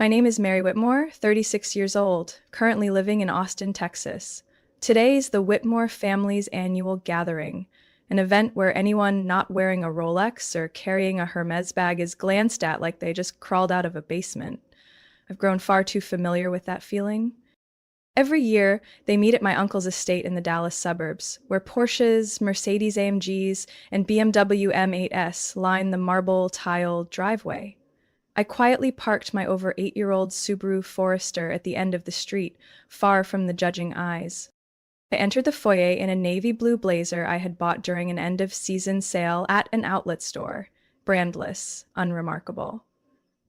My name is Mary Whitmore, 36 years old, currently living in Austin, Texas. Today's the Whitmore family's annual gathering, an event where anyone not wearing a Rolex or carrying a Hermes bag is glanced at like they just crawled out of a basement. I've grown far too familiar with that feeling. Every year, they meet at my uncle's estate in the Dallas suburbs, where Porsches, Mercedes AMGs, and BMW M8s line the marble tile driveway. I quietly parked my over 8-year-old Subaru Forester at the end of the street, far from the judging eyes. I entered the foyer in a navy blue blazer I had bought during an end-of-season sale at an outlet store, brandless, unremarkable.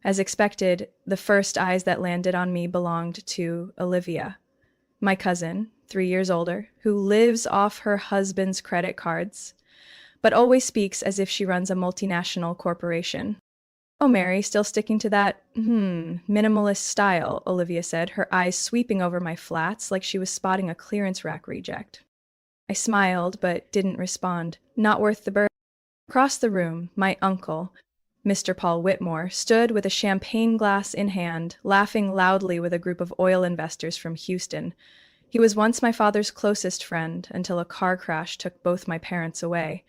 As expected, the first eyes that landed on me belonged to Olivia, my cousin, 3 years older, who lives off her husband's credit cards, but always speaks as if she runs a multinational corporation. "Oh, Mary, still sticking to that, minimalist style," Olivia said, her eyes sweeping over my flats like she was spotting a clearance rack reject. I smiled, but didn't respond. Not worth the burden. Across the room, my uncle, Mr. Paul Whitmore, stood with a champagne glass in hand, laughing loudly with a group of oil investors from Houston. He was once my father's closest friend until a car crash took both my parents away.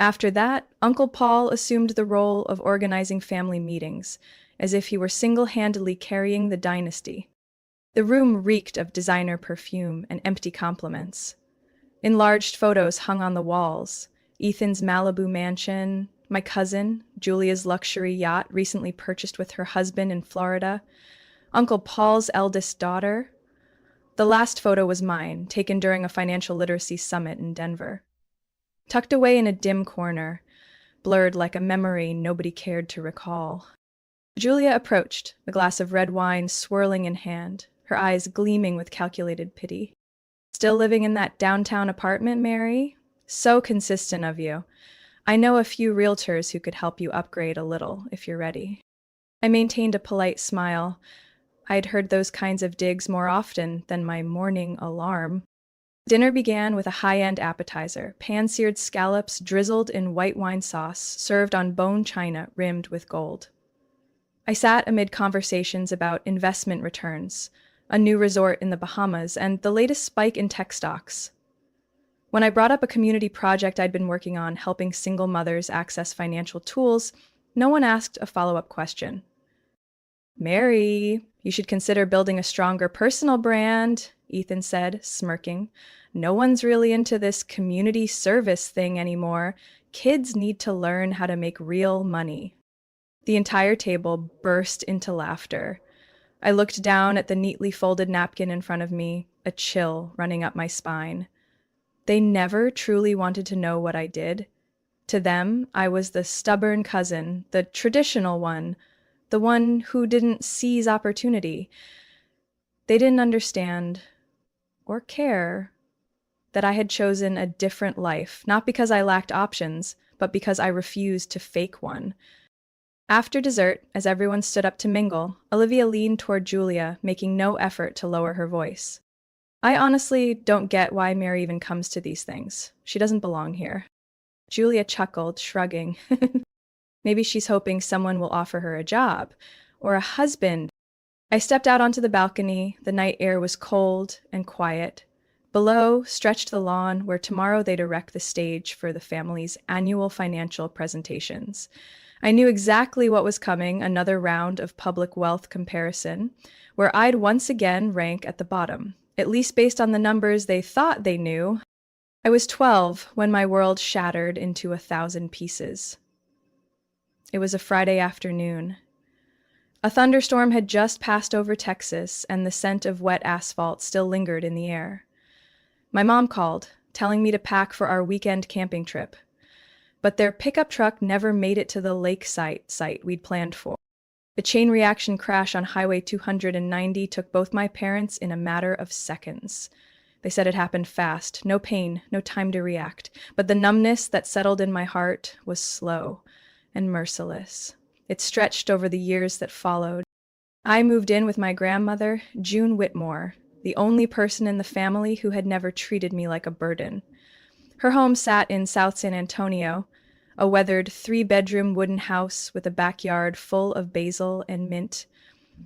After that, Uncle Paul assumed the role of organizing family meetings, as if he were single-handedly carrying the dynasty. The room reeked of designer perfume and empty compliments. Enlarged photos hung on the walls. Ethan's Malibu mansion, my cousin, Julia's luxury yacht recently purchased with her husband in Florida, Uncle Paul's eldest daughter. The last photo was mine, taken during a financial literacy summit in Denver. Tucked away in a dim corner, blurred like a memory nobody cared to recall. Julia approached, a glass of red wine swirling in hand, her eyes gleaming with calculated pity. "Still living in that downtown apartment, Mary? So consistent of you. I know a few realtors who could help you upgrade a little, if you're ready." I maintained a polite smile. I'd heard those kinds of digs more often than my morning alarm. Dinner began with a high-end appetizer, pan-seared scallops drizzled in white wine sauce, served on bone china rimmed with gold. I sat amid conversations about investment returns, a new resort in the Bahamas, and the latest spike in tech stocks. When I brought up a community project I'd been working on helping single mothers access financial tools, no one asked a follow-up question. "Mary, you should consider building a stronger personal brand," Ethan said, smirking. "No one's really into this community service thing anymore. Kids need to learn how to make real money." The entire table burst into laughter. I looked down at the neatly folded napkin in front of me, a chill running up my spine. They never truly wanted to know what I did. To them, I was the stubborn cousin, the traditional one, the one who didn't seize opportunity. They didn't understand or care that I had chosen a different life, not because I lacked options, but because I refused to fake one. After dessert, as everyone stood up to mingle, Olivia leaned toward Julia, making no effort to lower her voice. "I honestly don't get why Mary even comes to these things. She doesn't belong here." Julia chuckled, shrugging. "Maybe she's hoping someone will offer her a job, or a husband." I stepped out onto the balcony. The night air was cold and quiet. Below stretched the lawn where tomorrow they'd erect the stage for the family's annual financial presentations. I knew exactly what was coming, another round of public wealth comparison, where I'd once again rank at the bottom, at least based on the numbers they thought they knew. I was 12 when my world shattered into 1,000 pieces. It was a Friday afternoon. A thunderstorm had just passed over Texas, and the scent of wet asphalt still lingered in the air. My mom called, telling me to pack for our weekend camping trip. But their pickup truck never made it to the lakeside site we'd planned for. The chain reaction crash on Highway 290 took both my parents in a matter of seconds. They said it happened fast, no pain, no time to react. But the numbness that settled in my heart was slow and merciless. It stretched over the years that followed. I moved in with my grandmother, June Whitmore, the only person in the family who had never treated me like a burden. Her home sat in South San Antonio, a weathered 3-bedroom wooden house with a backyard full of basil and mint.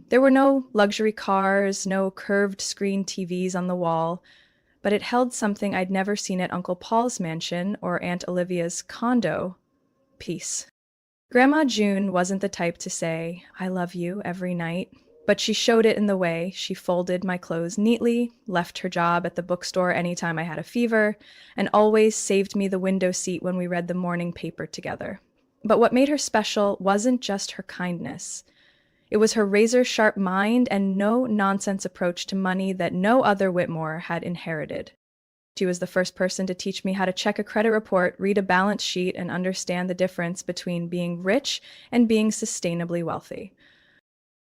There were no luxury cars, no curved screen TVs on the wall, but it held something I'd never seen at Uncle Paul's mansion or Aunt Olivia's condo: peace. Grandma June wasn't the type to say, "I love you," every night, but she showed it in the way she folded my clothes neatly, left her job at the bookstore anytime I had a fever, and always saved me the window seat when we read the morning paper together. But what made her special wasn't just her kindness. It was her razor-sharp mind and no-nonsense approach to money that no other Whitmore had inherited. She was the first person to teach me how to check a credit report, read a balance sheet, and understand the difference between being rich and being sustainably wealthy.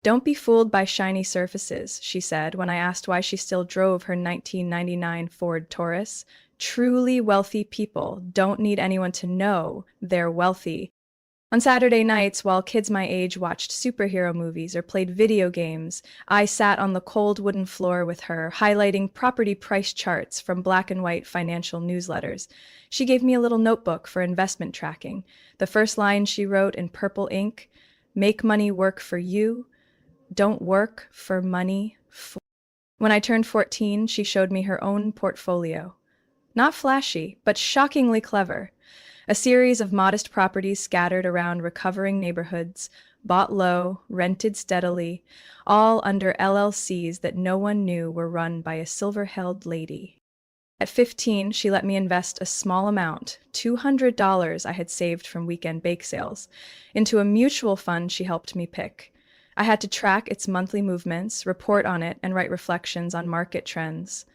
"Don't be fooled by shiny surfaces," she said when I asked why she still drove her 1999 Ford Taurus. "Truly wealthy people don't need anyone to know they're wealthy." On Saturday nights, while kids my age watched superhero movies or played video games, I sat on the cold wooden floor with her, highlighting property price charts from black and white financial newsletters. She gave me a little notebook for investment tracking. The first line she wrote in purple ink: "Make money work for you. Don't work for money for." When I turned 14, she showed me her own portfolio. Not flashy, but shockingly clever. A series of modest properties scattered around recovering neighborhoods, bought low, rented steadily, all under LLCs that no one knew were run by a silver-haired lady. At 15, she let me invest a small amount, $200 I had saved from weekend bake sales, into a mutual fund she helped me pick. I had to track its monthly movements, report on it, and write reflections on market trends.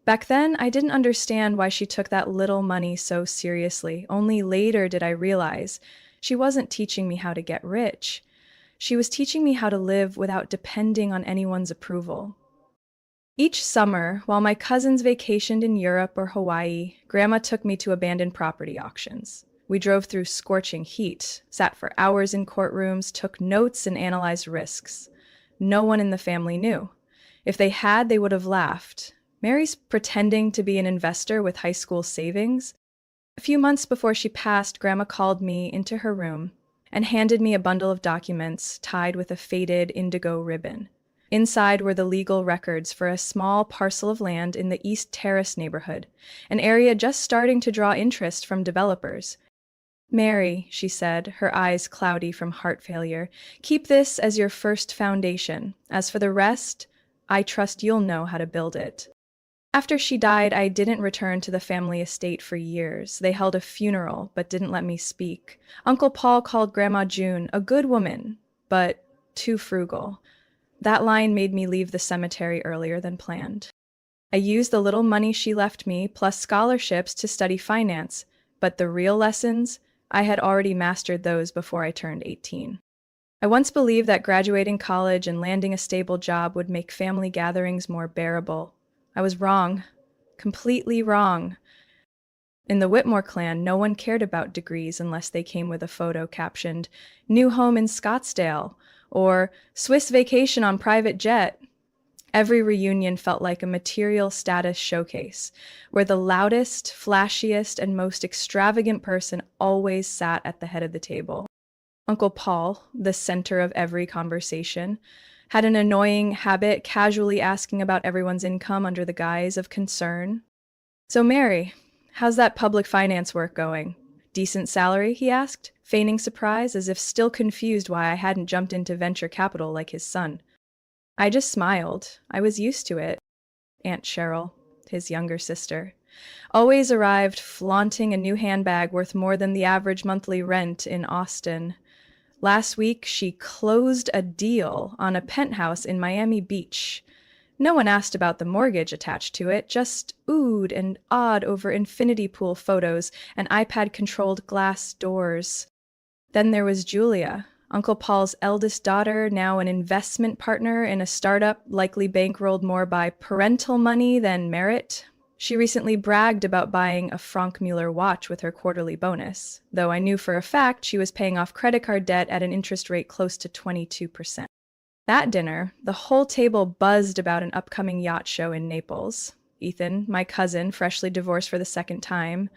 Back then, I didn't understand why she took that little money so seriously. Only later did I realize she wasn't teaching me how to get rich. She was teaching me how to live without depending on anyone's approval. Each summer, while my cousins vacationed in Europe or Hawaii, Grandma took me to abandoned property auctions. We drove through scorching heat, sat for hours in courtrooms, took notes, and analyzed risks. No one in the family knew. If they had, they would have laughed. "Mary's pretending to be an investor with high school savings." A few months before she passed, Grandma called me into her room and handed me a bundle of documents tied with a faded indigo ribbon. Inside were the legal records for a small parcel of land in the East Terrace neighborhood, an area just starting to draw interest from developers. "Mary," she said, her eyes cloudy from heart failure, "keep this as your first foundation. As for the rest, I trust you'll know how to build it." After she died, I didn't return to the family estate for years. They held a funeral, but didn't let me speak. Uncle Paul called Grandma June a good woman, but too frugal. That line made me leave the cemetery earlier than planned. I used the little money she left me, plus scholarships, to study finance, but the real lessons, I had already mastered those before I turned 18. I once believed that graduating college and landing a stable job would make family gatherings more bearable. I was wrong. Completely wrong. In the Whitmore clan, no one cared about degrees unless they came with a photo captioned, "New home in Scottsdale," or "Swiss vacation on private jet." Every reunion felt like a material status showcase, where the loudest, flashiest, and most extravagant person always sat at the head of the table. Uncle Paul, the center of every conversation, had an annoying habit casually asking about everyone's income under the guise of concern. "So, Mary, how's that public finance work going? Decent salary?" he asked, feigning surprise, as if still confused why I hadn't jumped into venture capital like his son. I just smiled. I was used to it. Aunt Cheryl, his younger sister, always arrived flaunting a new handbag worth more than the average monthly rent in Austin. Last week, she closed a deal on a penthouse in Miami Beach. No one asked about the mortgage attached to it, just oohed and awed over infinity pool photos and iPad-controlled glass doors. Then there was Julia, Uncle Paul's eldest daughter, now an investment partner in a startup likely bankrolled more by parental money than merit. She recently bragged about buying a Franck Muller watch with her quarterly bonus, though I knew for a fact she was paying off credit card debt at an interest rate close to 22%. That dinner, the whole table buzzed about an upcoming yacht show in Naples. Ethan, my cousin, freshly divorced for the second time,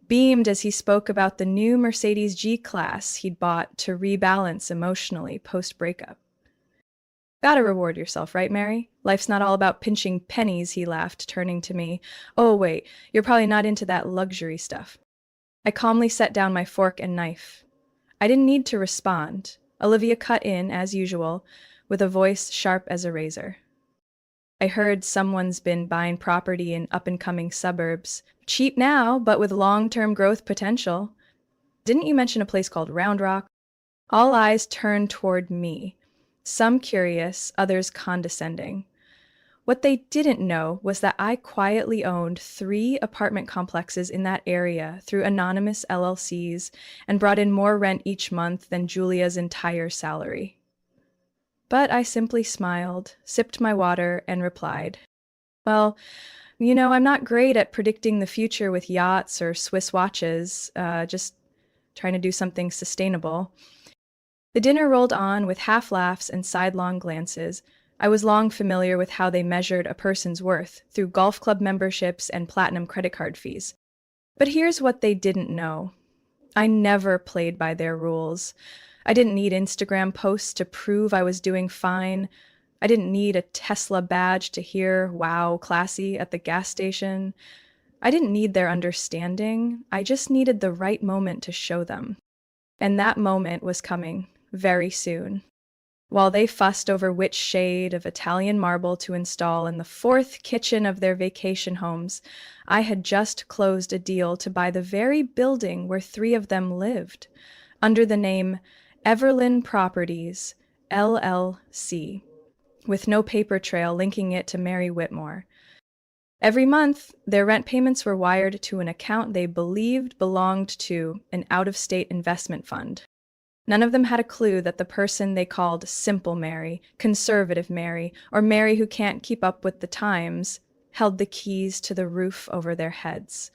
beamed as he spoke about the new Mercedes G-Class he'd bought to rebalance emotionally post-breakup. Gotta reward yourself, right, Mary? Life's not all about pinching pennies, he laughed, turning to me. Oh, wait, you're probably not into that luxury stuff. I calmly set down my fork and knife. I didn't need to respond. Olivia cut in, as usual, with a voice sharp as a razor. I heard someone's been buying property in up and coming suburbs. Cheap now, but with long term growth potential. Didn't you mention a place called Round Rock? All eyes turned toward me, some curious, others condescending. What they didn't know was that I quietly owned 3 apartment complexes in that area through anonymous LLCs and brought in more rent each month than Julia's entire salary. But I simply smiled, sipped my water, and replied, well, I'm not great at predicting the future with yachts or Swiss watches, just trying to do something sustainable. The dinner rolled on with half laughs and sidelong glances. I was long familiar with how they measured a person's worth through golf club memberships and platinum credit card fees. But here's what they didn't know. I never played by their rules. I didn't need Instagram posts to prove I was doing fine. I didn't need a Tesla badge to hear, wow, classy at the gas station. I didn't need their understanding. I just needed the right moment to show them. And that moment was coming very soon. While they fussed over which shade of Italian marble to install in the 4th kitchen of their vacation homes, I had just closed a deal to buy the very building where 3 of them lived, under the name Everlyn Properties, LLC, with no paper trail linking it to Mary Whitmore. Every month, their rent payments were wired to an account they believed belonged to an out-of-state investment fund. None of them had a clue that the person they called Simple Mary, Conservative Mary, or Mary who can't keep up with the times, held the keys to the roof over their heads.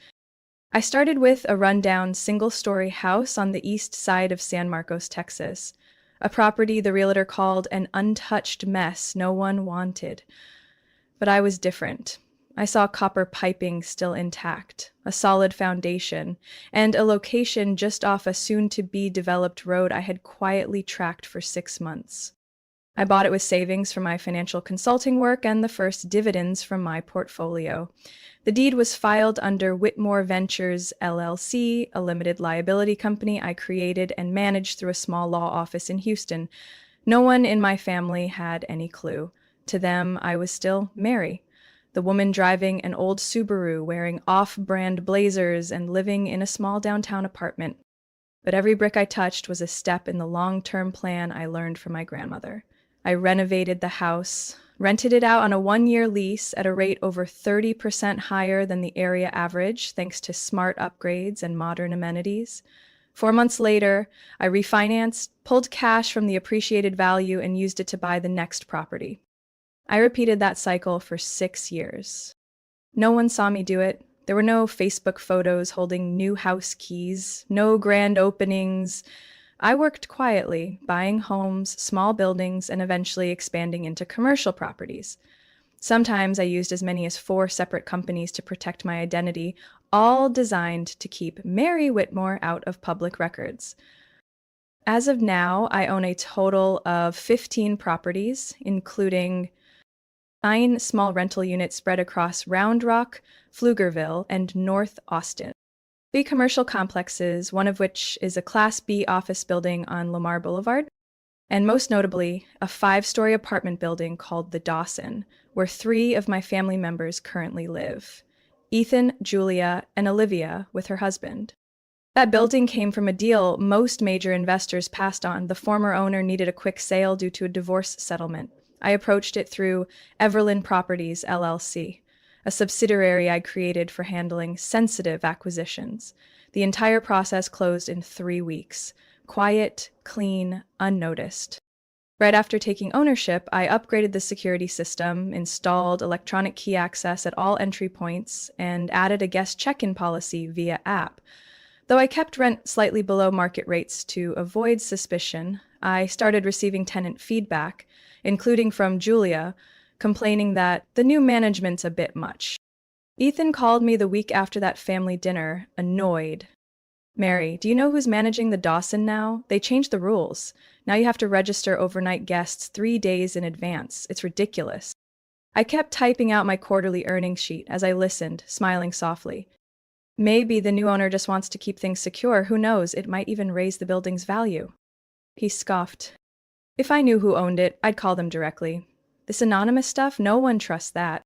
I started with a rundown single-story house on the east side of San Marcos, Texas, a property the realtor called an untouched mess no one wanted. But I was different. I saw copper piping still intact, a solid foundation, and a location just off a soon-to-be developed road I had quietly tracked for 6 months. I bought it with savings from my financial consulting work and the first dividends from my portfolio. The deed was filed under Whitmore Ventures, LLC, a limited liability company I created and managed through a small law office in Houston. No one in my family had any clue. To them, I was still Mary, the woman driving an old Subaru, wearing off-brand blazers and living in a small downtown apartment. But every brick I touched was a step in the long-term plan I learned from my grandmother. I renovated the house, rented it out on a 1-year lease at a rate over 30% higher than the area average, thanks to smart upgrades and modern amenities. 4 months later, I refinanced, pulled cash from the appreciated value, and used it to buy the next property. I repeated that cycle for 6 years. No one saw me do it. There were no Facebook photos holding new house keys, no grand openings. I worked quietly, buying homes, small buildings, and eventually expanding into commercial properties. Sometimes I used as many as 4 separate companies to protect my identity, all designed to keep Mary Whitmore out of public records. As of now, I own a total of 15 properties, including 9 small rental units spread across Round Rock, Pflugerville, and North Austin. 3 commercial complexes, one of which is a Class B office building on Lamar Boulevard, and most notably, a 5-story apartment building called the Dawson, where 3 of my family members currently live: Ethan, Julia, and Olivia with her husband. That building came from a deal most major investors passed on. The former owner needed a quick sale due to a divorce settlement. I approached it through Everlyn Properties, LLC, a subsidiary I created for handling sensitive acquisitions. The entire process closed in 3 weeks. Quiet, clean, unnoticed. Right after taking ownership, I upgraded the security system, installed electronic key access at all entry points, and added a guest check-in policy via app. Though I kept rent slightly below market rates to avoid suspicion, I started receiving tenant feedback, including from Julia, complaining that the new management's a bit much. Ethan called me the week after that family dinner, annoyed. Mary, do you know who's managing the Dawson now? They changed the rules. Now you have to register overnight guests 3 days in advance. It's ridiculous. I kept typing out my quarterly earnings sheet as I listened, smiling softly. Maybe the new owner just wants to keep things secure. Who knows? It might even raise the building's value. He scoffed. If I knew who owned it, I'd call them directly. This anonymous stuff, no one trusts that.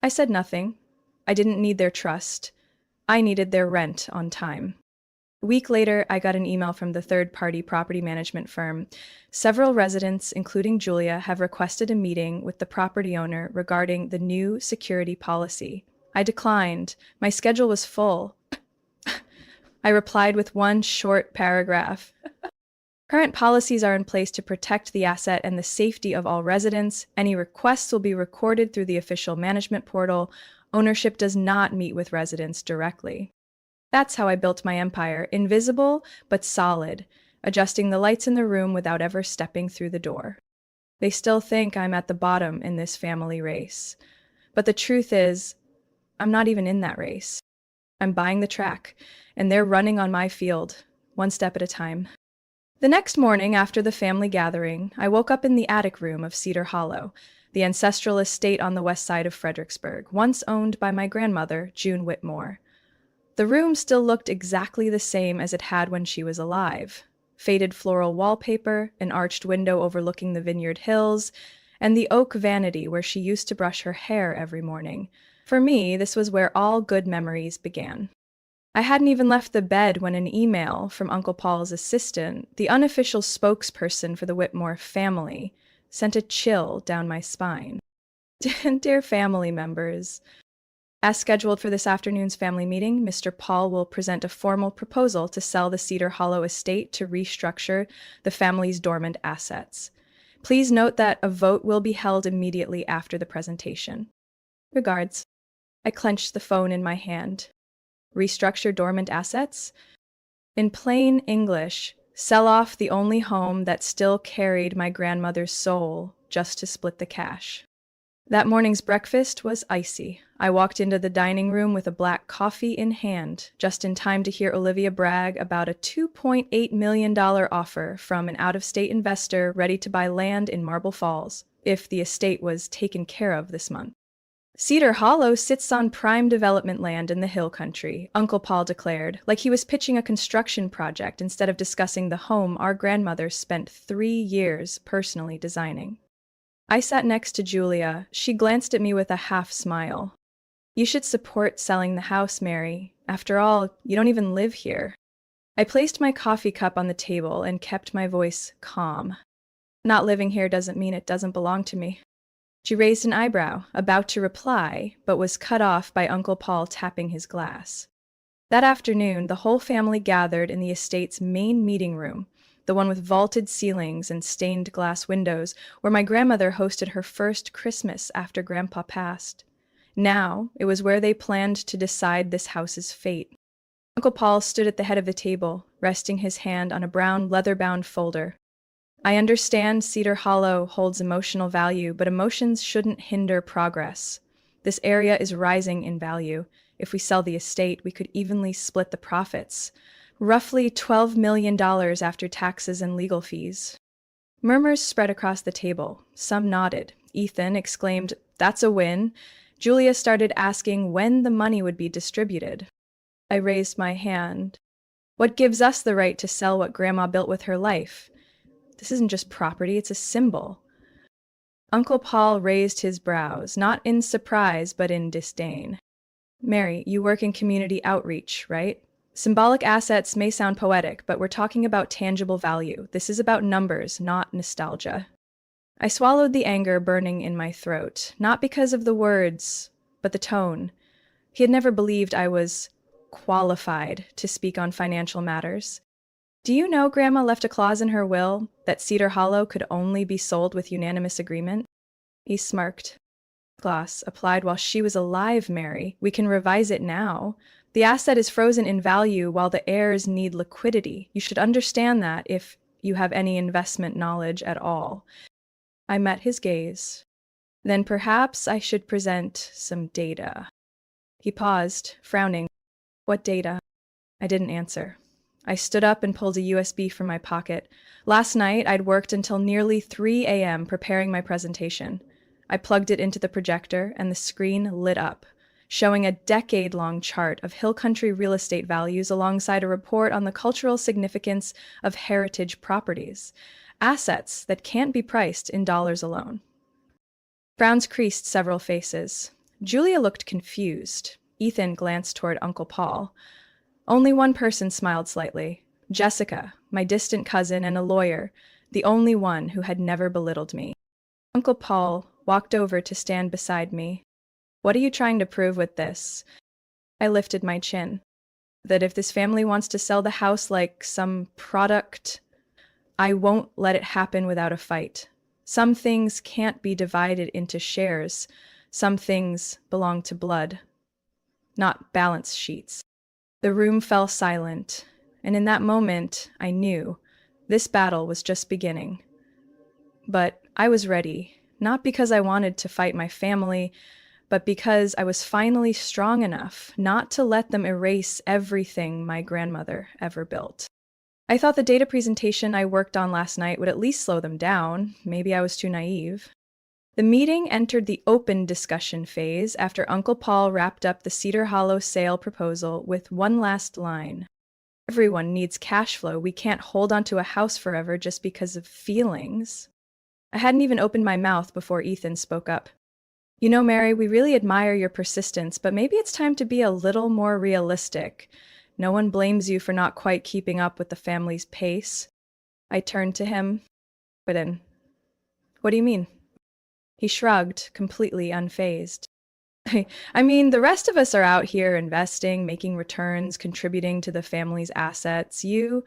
I said nothing. I didn't need their trust. I needed their rent on time. A week later, I got an email from the third-party property management firm. Several residents, including Julia, have requested a meeting with the property owner regarding the new security policy. I declined. My schedule was full. I replied with one short paragraph. Current policies are in place to protect the asset and the safety of all residents. Any requests will be recorded through the official management portal. Ownership does not meet with residents directly. That's how I built my empire, invisible but solid, adjusting the lights in the room without ever stepping through the door. They still think I'm at the bottom in this family race. But the truth is, I'm not even in that race. I'm buying the track, and they're running on my field, one step at a time. The next morning, after the family gathering, I woke up in the attic room of Cedar Hollow, the ancestral estate on the west side of Fredericksburg, once owned by my grandmother, June Whitmore. The room still looked exactly the same as it had when she was alive. Faded floral wallpaper, an arched window overlooking the Vineyard Hills, and the oak vanity where she used to brush her hair every morning. For me, this was where all good memories began. I hadn't even left the bed when an email from Uncle Paul's assistant, the unofficial spokesperson for the Whitmore family, sent a chill down my spine. Dear family members, as scheduled for this afternoon's family meeting, Mr. Paul will present a formal proposal to sell the Cedar Hollow estate to restructure the family's dormant assets. Please note that a vote will be held immediately after the presentation. Regards. I clenched the phone in my hand. Restructure dormant assets? In plain English, sell off the only home that still carried my grandmother's soul just to split the cash. That morning's breakfast was icy. I walked into the dining room with a black coffee in hand, just in time to hear Olivia brag about a $2.8 million offer from an out-of-state investor ready to buy land in Marble Falls, if the estate was taken care of this month. Cedar Hollow sits on prime development land in the hill country, Uncle Paul declared, like he was pitching a construction project instead of discussing the home our grandmother spent 3 years personally designing. I sat next to Julia. She glanced at me with a half smile. You should support selling the house, Mary. After all, you don't even live here. I placed my coffee cup on the table and kept my voice calm. Not living here doesn't mean it doesn't belong to me. She raised an eyebrow, about to reply, but was cut off by Uncle Paul tapping his glass. That afternoon, the whole family gathered in the estate's main meeting room, the one with vaulted ceilings and stained glass windows, where my grandmother hosted her first Christmas after Grandpa passed. Now, it was where they planned to decide this house's fate. Uncle Paul stood at the head of the table, resting his hand on a brown leather-bound folder. I understand Cedar Hollow holds emotional value, but emotions shouldn't hinder progress. This area is rising in value. If we sell the estate, we could evenly split the profits. Roughly $12 million after taxes and legal fees. Murmurs spread across the table. Some nodded. Ethan exclaimed, "That's a win." Julia started asking when the money would be distributed. I raised my hand. What gives us the right to sell what Grandma built with her life? This isn't just property, it's a symbol. Uncle Paul raised his brows, not in surprise, but in disdain. Mary, you work in community outreach, right? Symbolic assets may sound poetic, but we're talking about tangible value. This is about numbers, not nostalgia. I swallowed the anger burning in my throat, not because of the words, but the tone. He had never believed I was qualified to speak on financial matters. Do you know Grandma left a clause in her will that Cedar Hollow could only be sold with unanimous agreement? He smirked. Clause applied while she was alive, Mary. We can revise it now. The asset is frozen in value while the heirs need liquidity. You should understand that if you have any investment knowledge at all. I met his gaze. Then perhaps I should present some data. He paused, frowning. What data? I didn't answer. I stood up and pulled a USB from my pocket. Last night, I'd worked until nearly 3 a.m. preparing my presentation. I plugged it into the projector, and the screen lit up, showing a decade-long chart of hill country real estate values alongside a report on the cultural significance of heritage properties, assets that can't be priced in dollars alone. Frowns creased several faces. Julia looked confused. Ethan glanced toward Uncle Paul. Only one person smiled slightly. Jessica, my distant cousin and a lawyer, the only one who had never belittled me. Uncle Paul walked over to stand beside me. What are you trying to prove with this? I lifted my chin. That if this family wants to sell the house like some product, I won't let it happen without a fight. Some things can't be divided into shares. Some things belong to blood, not balance sheets. The room fell silent, and in that moment, I knew this battle was just beginning. But I was ready, not because I wanted to fight my family, but because I was finally strong enough not to let them erase everything my grandmother ever built. I thought the data presentation I worked on last night would at least slow them down. Maybe I was too naive. The meeting entered the open discussion phase after Uncle Paul wrapped up the Cedar Hollow sale proposal with one last line. Everyone needs cash flow. We can't hold on to a house forever just because of feelings. I hadn't even opened my mouth before Ethan spoke up. You know, Mary, we really admire your persistence, but maybe it's time to be a little more realistic. No one blames you for not quite keeping up with the family's pace. I turned to him. But then, what do you mean? He shrugged, completely unfazed. I mean, the rest of us are out here investing, making returns, contributing to the family's assets. You're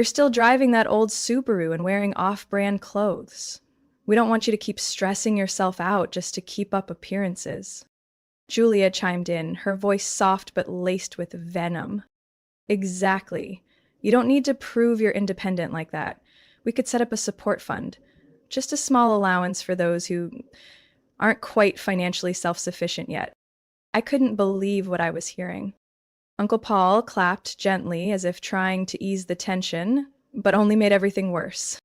still driving that old Subaru and wearing off-brand clothes. We don't want you to keep stressing yourself out just to keep up appearances. Julia chimed in, her voice soft but laced with venom. Exactly. You don't need to prove you're independent like that. We could set up a support fund. Just a small allowance for those who aren't quite financially self-sufficient yet. I couldn't believe what I was hearing. Uncle Paul clapped gently as if trying to ease the tension, but only made everything worse.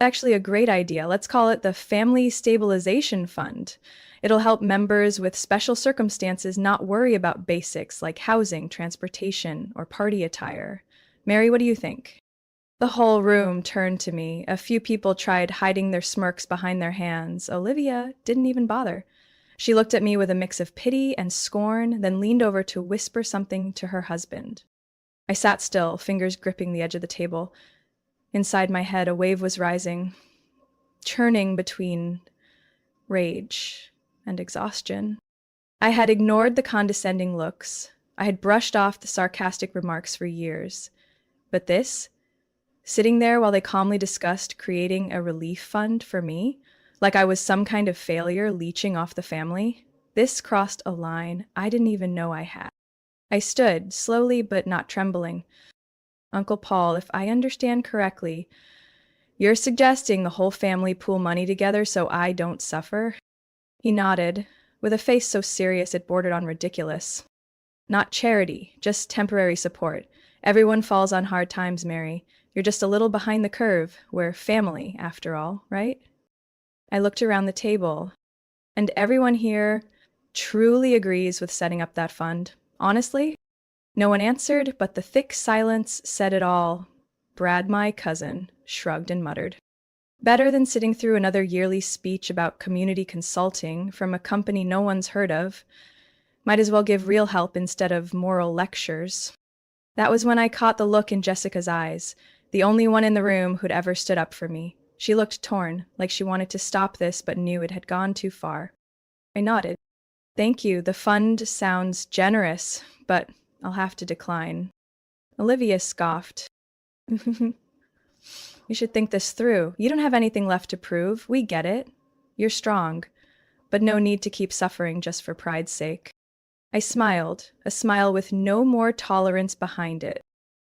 Actually a great idea. Let's call it the Family Stabilization Fund. It'll help members with special circumstances not worry about basics like housing, transportation, or party attire. Mary, what do you think? The whole room turned to me. A few people tried hiding their smirks behind their hands. Olivia didn't even bother. She looked at me with a mix of pity and scorn, then leaned over to whisper something to her husband. I sat still, fingers gripping the edge of the table. Inside my head, a wave was rising, churning between rage and exhaustion. I had ignored the condescending looks. I had brushed off the sarcastic remarks for years. But this, sitting there while they calmly discussed creating a relief fund for me, like I was some kind of failure leeching off the family, this crossed a line I didn't even know I had. I stood, slowly but not trembling. Uncle Paul, if I understand correctly, you're suggesting the whole family pool money together so I don't suffer? He nodded, with a face so serious it bordered on ridiculous. Not charity, just temporary support. Everyone falls on hard times, Mary. You're just a little behind the curve. We're family, after all, right? I looked around the table, and everyone here truly agrees with setting up that fund. Honestly, no one answered, but the thick silence said it all. Brad, my cousin, shrugged and muttered. Better than sitting through another yearly speech about community consulting from a company no one's heard of. Might as well give real help instead of moral lectures. That was when I caught the look in Jessica's eyes, the only one in the room who'd ever stood up for me. She looked torn, like she wanted to stop this but knew it had gone too far. I nodded. Thank you, the fund sounds generous, but I'll have to decline. Olivia scoffed. You should think this through. You don't have anything left to prove. We get it. You're strong, but no need to keep suffering just for pride's sake. I smiled, a smile with no more tolerance behind it.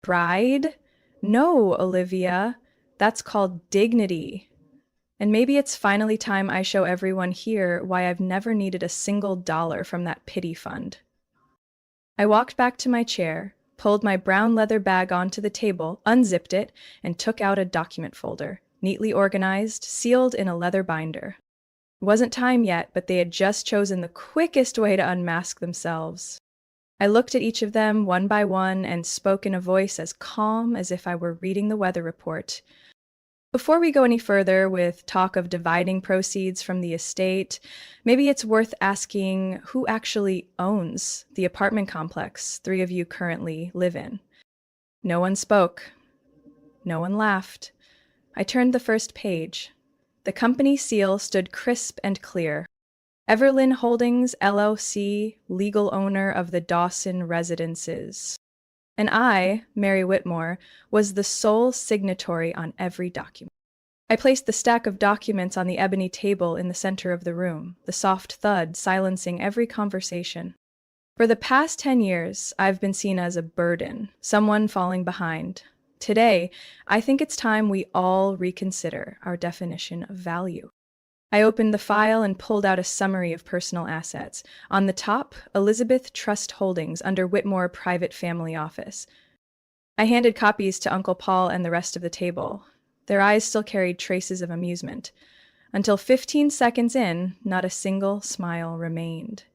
Pride? No, Olivia. That's called dignity. And maybe it's finally time I show everyone here why I've never needed a single dollar from that pity fund. I walked back to my chair, pulled my brown leather bag onto the table, unzipped it, and took out a document folder, neatly organized, sealed in a leather binder. It wasn't time yet, but they had just chosen the quickest way to unmask themselves. I looked at each of them one by one and spoke in a voice as calm as if I were reading the weather report. Before we go any further with talk of dividing proceeds from the estate, maybe it's worth asking who actually owns the apartment complex three of you currently live in. No one spoke. No one laughed. I turned the first page. The company seal stood crisp and clear. Everlyn Holdings, LLC, legal owner of the Dawson residences. And I, Mary Whitmore, was the sole signatory on every document. I placed the stack of documents on the ebony table in the center of the room, the soft thud silencing every conversation. For the past 10 years, I've been seen as a burden, someone falling behind. Today, I think it's time we all reconsider our definition of value. I opened the file and pulled out a summary of personal assets. On the top, Elizabeth Trust Holdings under Whitmore Private Family Office. I handed copies to Uncle Paul and the rest of the table. Their eyes still carried traces of amusement. Until 15 seconds in, not a single smile remained.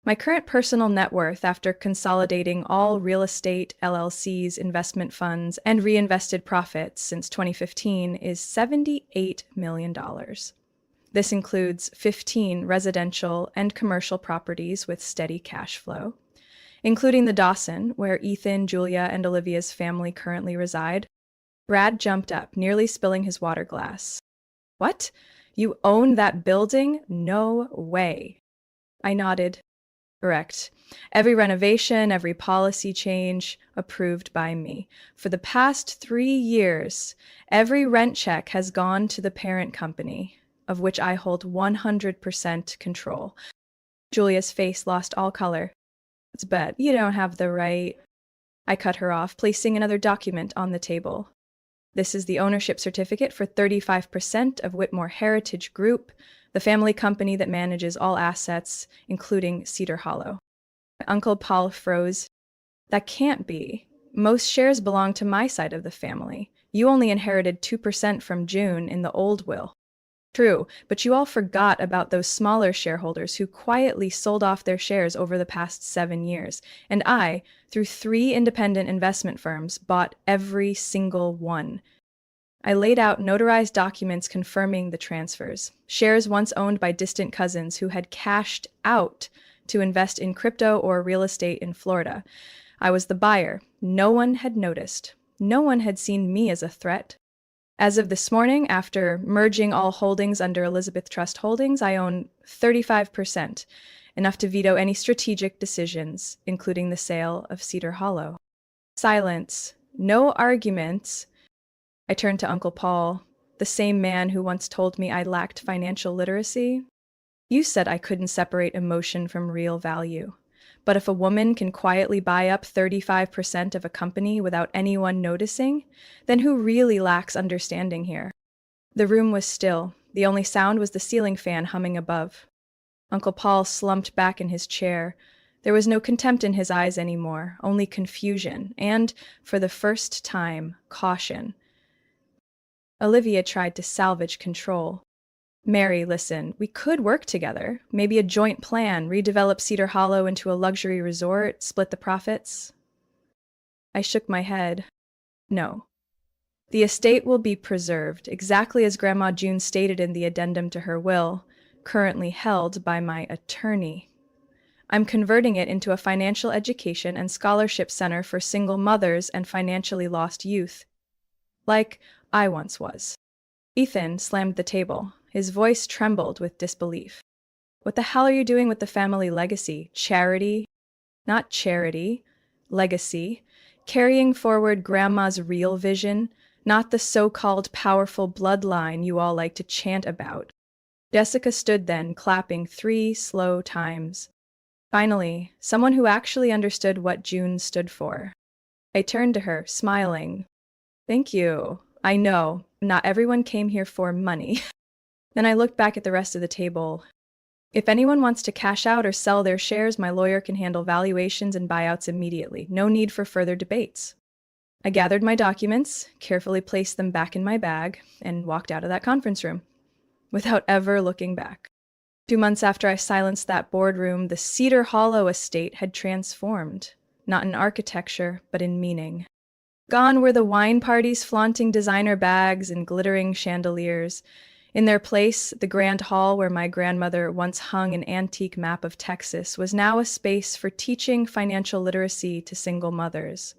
My current personal net worth after consolidating all real estate LLCs, investment funds, and reinvested profits since 2015 is $78 million. This includes 15 residential and commercial properties with steady cash flow, including the Dawson, where Ethan, Julia, and Olivia's family currently reside. Brad jumped up, nearly spilling his water glass. What? You own that building? No way. I nodded. Correct. Every renovation, every policy change, approved by me. For the past 3 years, every rent check has gone to the parent company, of which I hold 100% control. Julia's face lost all color. It's bet you don't have the right. I cut her off, placing another document on the table. This is the ownership certificate for 35% of Whitmore Heritage Group, the family company that manages all assets, including Cedar Hollow. Uncle Paul froze. That can't be. Most shares belong to my side of the family. You only inherited 2% from June in the old will. True, but you all forgot about those smaller shareholders who quietly sold off their shares over the past 7 years. And I, through 3 independent investment firms, bought every single one. I laid out notarized documents confirming the transfers. Shares once owned by distant cousins who had cashed out to invest in crypto or real estate in Florida. I was the buyer. No one had noticed. No one had seen me as a threat. As of this morning, after merging all holdings under Elizabeth Trust Holdings, I own 35%, enough to veto any strategic decisions, including the sale of Cedar Hollow. Silence. No arguments. I turned to Uncle Paul, the same man who once told me I lacked financial literacy. You said I couldn't separate emotion from real value. But if a woman can quietly buy up 35% of a company without anyone noticing, then who really lacks understanding here? The room was still. The only sound was the ceiling fan humming above. Uncle Paul slumped back in his chair. There was no contempt in his eyes anymore, only confusion, and, for the first time, caution. Olivia tried to salvage control. Mary, listen, we could work together. Maybe a joint plan, redevelop Cedar Hollow into a luxury resort, split the profits. I shook my head. No. The estate will be preserved, exactly as Grandma June stated in the addendum to her will, currently held by my attorney. I'm converting it into a financial education and scholarship center for single mothers and financially lost youth, like I once was. Ethan slammed the table. His voice trembled with disbelief. What the hell are you doing with the family legacy? Charity? Not charity. Legacy. Carrying forward Grandma's real vision, not the so-called powerful bloodline you all like to chant about. Jessica stood then, clapping 3 slow times. Finally, someone who actually understood what June stood for. I turned to her, smiling. Thank you. I know, not everyone came here for money. Then I looked back at the rest of the table. If anyone wants to cash out or sell their shares, my lawyer can handle valuations and buyouts immediately. No need for further debates. I gathered my documents, carefully placed them back in my bag, and walked out of that conference room without ever looking back. 2 months after I silenced that boardroom, the Cedar Hollow estate had transformed, not in architecture, but in meaning. Gone were the wine parties flaunting designer bags and glittering chandeliers. In their place, the grand hall where my grandmother once hung an antique map of Texas was now a space for teaching financial literacy to single mothers.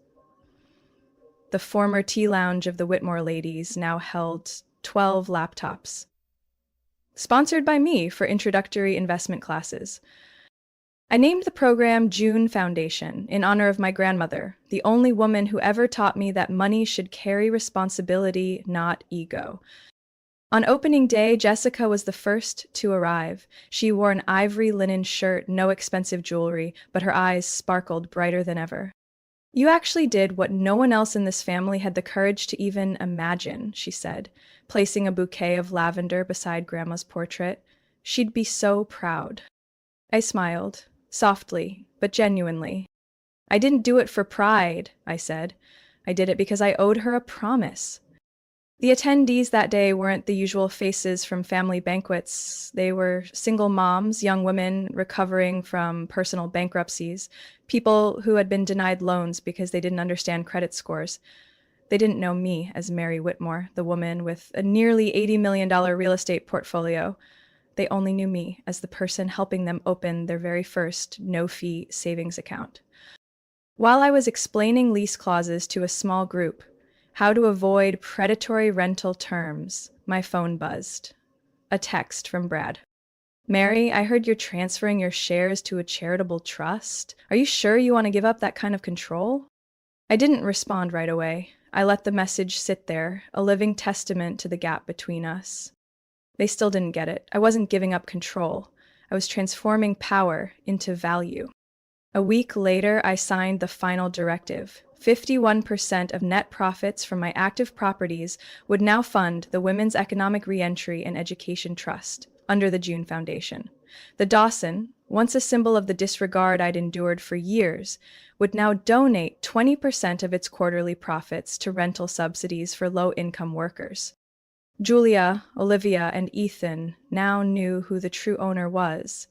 The former tea lounge of the Whitmore ladies now held 12 laptops, sponsored by me for introductory investment classes. I named the program June Foundation in honor of my grandmother, the only woman who ever taught me that money should carry responsibility, not ego. On opening day, Jessica was the first to arrive. She wore an ivory linen shirt, no expensive jewelry, but her eyes sparkled brighter than ever. "You actually did what no one else in this family had the courage to even imagine," she said, placing a bouquet of lavender beside Grandma's portrait. "She'd be so proud." I smiled, softly, but genuinely. "I didn't do it for pride," I said. "I did it because I owed her a promise." The attendees that day weren't the usual faces from family banquets. They were single moms, young women recovering from personal bankruptcies, people who had been denied loans because they didn't understand credit scores. They didn't know me as Mary Whitmore, the woman with a nearly $80 million real estate portfolio. They only knew me as the person helping them open their very first no-fee savings account. While I was explaining lease clauses to a small group, how to avoid predatory rental terms, my phone buzzed. A text from Brad. "Mary, I heard you're transferring your shares to a charitable trust. Are you sure you want to give up that kind of control?" I didn't respond right away. I let the message sit there, a living testament to the gap between us. They still didn't get it. I wasn't giving up control. I was transforming power into value. A week later, I signed the final directive. 51% of net profits from my active properties would now fund the Women's Economic Reentry and Education Trust under the June Foundation. The Dawson, once a symbol of the disregard I'd endured for years, would now donate 20% of its quarterly profits to rental subsidies for low-income workers. Julia, Olivia, and Ethan now knew who the true owner was,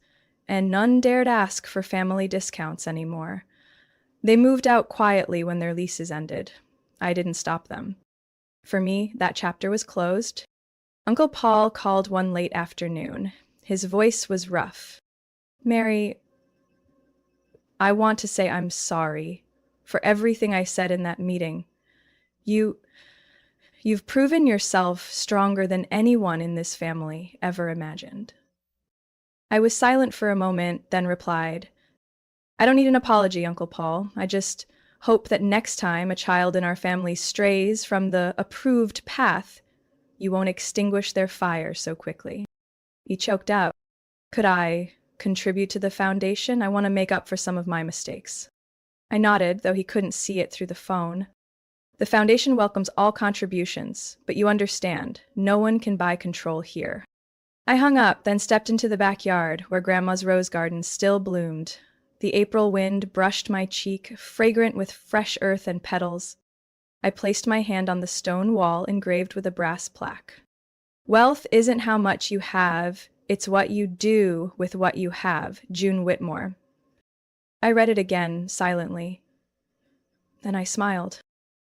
and none dared ask for family discounts anymore. They moved out quietly when their leases ended. I didn't stop them. For me, that chapter was closed. Uncle Paul called one late afternoon. His voice was rough. "Mary, I want to say I'm sorry for everything I said in that meeting. You've proven yourself stronger than anyone in this family ever imagined." I was silent for a moment, then replied, "I don't need an apology, Uncle Paul. I just hope that next time a child in our family strays from the approved path, you won't extinguish their fire so quickly." He choked out. "Could I contribute to the foundation? I want to make up for some of my mistakes." I nodded, though he couldn't see it through the phone. "The foundation welcomes all contributions, but you understand, no one can buy control here." I hung up, then stepped into the backyard, where Grandma's rose garden still bloomed. The April wind brushed my cheek, fragrant with fresh earth and petals. I placed my hand on the stone wall engraved with a brass plaque. "Wealth isn't how much you have, it's what you do with what you have, June Whitmore." I read it again, silently. Then I smiled.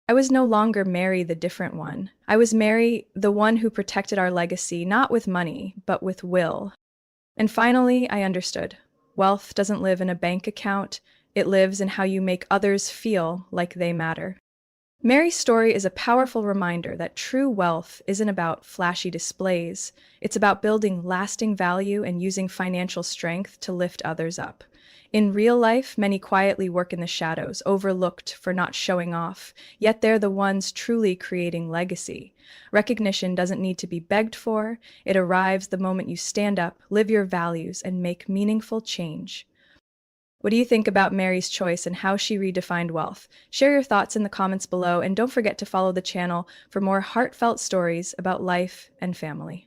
I was no longer Mary the different one. I was Mary, the one who protected our legacy, not with money, but with will. And finally, I understood. Wealth doesn't live in a bank account. It lives in how you make others feel like they matter. Mary's story is a powerful reminder that true wealth isn't about flashy displays. It's about building lasting value and using financial strength to lift others up. In real life, many quietly work in the shadows, overlooked for not showing off, yet they're the ones truly creating legacy. Recognition doesn't need to be begged for. It arrives the moment you stand up, live your values, and make meaningful change. What do you think about Mary's choice and how she redefined wealth? Share your thoughts in the comments below, and don't forget to follow the channel for more heartfelt stories about life and family.